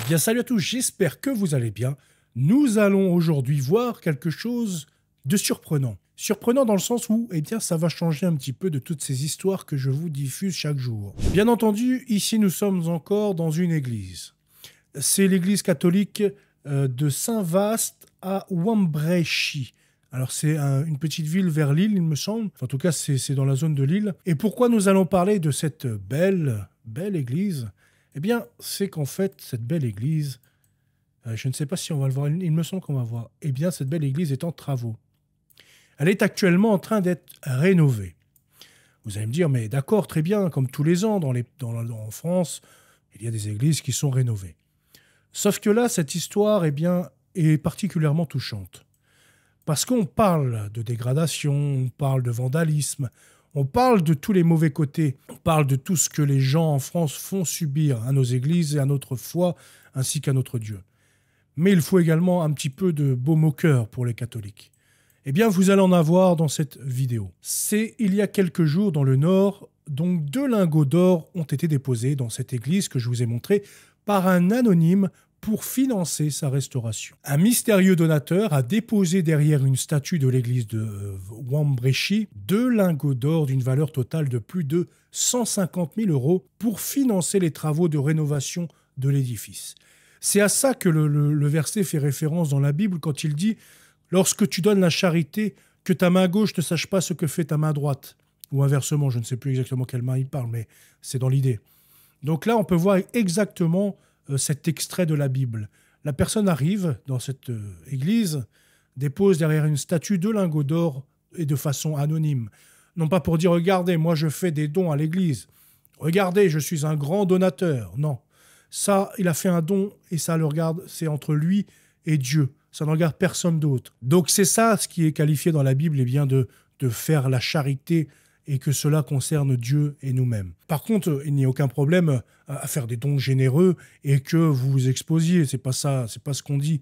Bien salut à tous, j'espère que vous allez bien. Nous allons aujourd'hui voir quelque chose de surprenant. Surprenant dans le sens où, ça va changer un petit peu de toutes ces histoires que je vous diffuse chaque jour. Bien entendu, ici nous sommes encore dans une église. C'est l'église catholique de Saint-Vaast à Wambrechi. Alors c'est une petite ville vers Lille, il me semble. Enfin, en tout cas, c'est dans la zone de Lille. Et pourquoi nous allons parler de cette belle église ? Eh bien, c'est qu'en fait, cette belle église, je ne sais pas si on va le voir, il me semble qu'on va voir. Eh bien, cette belle église est en travaux. Elle est actuellement en train d'être rénovée. Vous allez me dire, mais d'accord, très bien, comme tous les ans en France, il y a des églises qui sont rénovées. Sauf que là, cette histoire est particulièrement touchante. Parce qu'on parle de dégradation, on parle de vandalisme, on parle de tous les mauvais côtés, on parle de tout ce que les gens en France font subir à nos églises et à notre foi, ainsi qu'à notre Dieu. Mais il faut également un petit peu de baume au cœur pour les catholiques. Eh bien, vous allez en avoir dans cette vidéo. C'est il y a quelques jours dans le Nord, donc 2 lingots d'or ont été déposés dans cette église que je vous ai montrée par un anonyme pour financer sa restauration. Un mystérieux donateur a déposé derrière une statue de l'église de Wambrechi 2 lingots d'or d'une valeur totale de plus de 150 000 € pour financer les travaux de rénovation de l'édifice. C'est à ça que le verset fait référence dans la Bible quand il dit « Lorsque tu donnes la charité, que ta main gauche ne sache pas ce que fait ta main droite. » Ou inversement, je ne sais plus exactement quelle main il parle, mais c'est dans l'idée. Donc là, on peut voir exactement cet extrait de la Bible. La personne arrive dans cette église, dépose derrière une statue 2 lingots d'or et de façon anonyme. Non pas pour dire « Regardez, moi je fais des dons à l'église. Regardez, je suis un grand donateur. » Non. Ça, il a fait un don et ça le regarde, c'est entre lui et Dieu. Ça ne regarde personne d'autre. Donc c'est ça ce qui est qualifié dans la Bible, de faire la charité et que cela concerne Dieu et nous-mêmes. Par contre, il n'y a aucun problème à faire des dons généreux et que vous vous exposiez. C'est pas ça, c'est pas ce qu'on dit.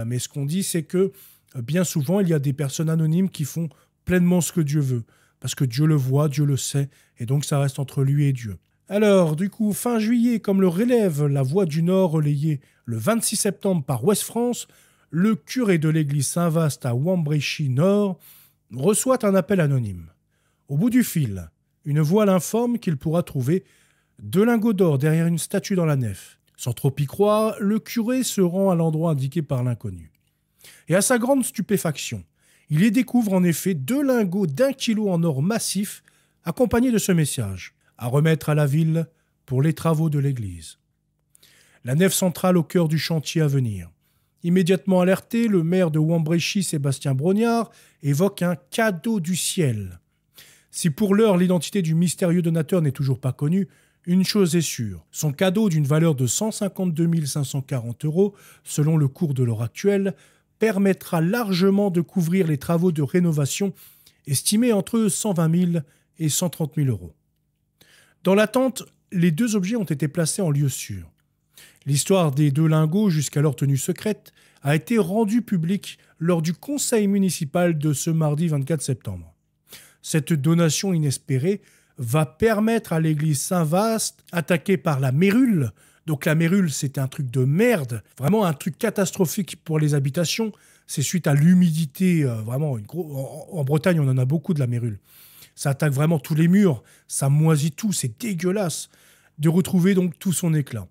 Mais ce qu'on dit, c'est que bien souvent, il y a des personnes anonymes qui font pleinement ce que Dieu veut. Parce que Dieu le voit, Dieu le sait, et donc ça reste entre lui et Dieu. Alors, du coup, fin juillet, comme le relève la Voix du Nord relayée le 26 septembre par Ouest France, le curé de l'église Saint-Vaast à Wambrechi Nord reçoit un appel anonyme. Au bout du fil, une voix l'informe qu'il pourra trouver 2 lingots d'or derrière une statue dans la nef. Sans trop y croire, le curé se rend à l'endroit indiqué par l'inconnu. Et à sa grande stupéfaction, il y découvre en effet 2 lingots d'1 kilo en or massif, accompagnés de ce message « À remettre à la ville pour les travaux de l'église ». La nef centrale au cœur du chantier à venir. Immédiatement alerté, le maire de Wambrechi, Sébastien Brognard, évoque un cadeau du ciel. Si pour l'heure l'identité du mystérieux donateur n'est toujours pas connue, une chose est sûre, son cadeau d'une valeur de 152 540 € selon le cours de l'or actuel, permettra largement de couvrir les travaux de rénovation estimés entre 120 000 et 130 000 €. Dans l'attente, les 2 objets ont été placés en lieu sûr. L'histoire des 2 lingots, jusqu'alors tenue secrète, a été rendue publique lors du conseil municipal de ce mardi 24 septembre. Cette donation inespérée va permettre à l'église Saint-Vaast, attaquée par la mérule. Donc la mérule, c'est un truc de merde, vraiment un truc catastrophique pour les habitations. C'est suite à l'humidité, en Bretagne, on en a beaucoup de la mérule. Ça attaque vraiment tous les murs, ça moisit tout, c'est dégueulasse. De retrouver donc tout son éclat.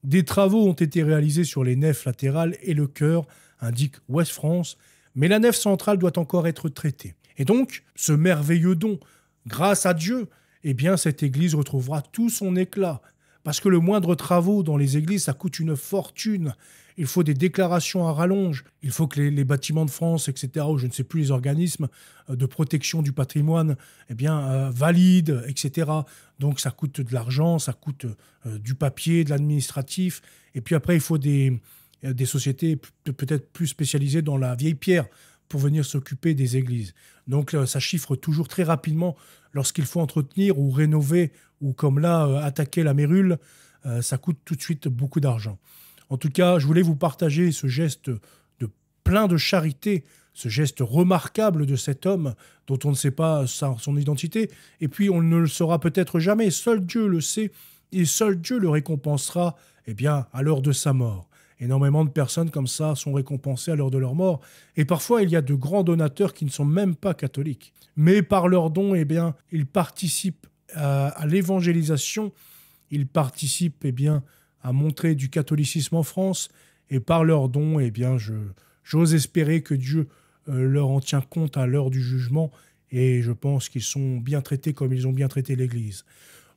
Des travaux ont été réalisés sur les nefs latérales et le chœur, indique Ouest France, mais la nef centrale doit encore être traitée. Et donc, ce merveilleux don, grâce à Dieu, cette église retrouvera tout son éclat. Parce que le moindre travaux dans les églises, ça coûte une fortune. Il faut des déclarations à rallonge. Il faut que les bâtiments de France, etc., ou je ne sais plus, les organismes de protection du patrimoine, valident, etc. Donc ça coûte de l'argent, ça coûte du papier, de l'administratif. Et puis après, il faut des sociétés peut-être plus spécialisées dans la vieille pierre pour venir s'occuper des églises. Donc ça chiffre toujours très rapidement lorsqu'il faut entretenir ou rénover, ou comme là, attaquer la mérule, ça coûte tout de suite beaucoup d'argent. En tout cas, je voulais vous partager ce geste de plein de charité, ce geste remarquable de cet homme dont on ne sait pas son identité, et puis on ne le saura peut-être jamais. Seul Dieu le sait, et seul Dieu le récompensera eh bien, à l'heure de sa mort. Énormément de personnes comme ça sont récompensées à l'heure de leur mort. Et parfois, il y a de grands donateurs qui ne sont même pas catholiques. Mais par leurs dons, eh bien, ils participent à l'évangélisation, ils participent eh bien, à montrer du catholicisme en France. Et par leurs dons, eh bien, j'ose espérer que Dieu leur en tient compte à l'heure du jugement. Et je pense qu'ils sont bien traités comme ils ont bien traité l'Église.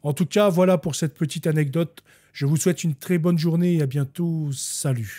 En tout cas, voilà pour cette petite anecdote. Je vous souhaite une très bonne journée et à bientôt. Salut.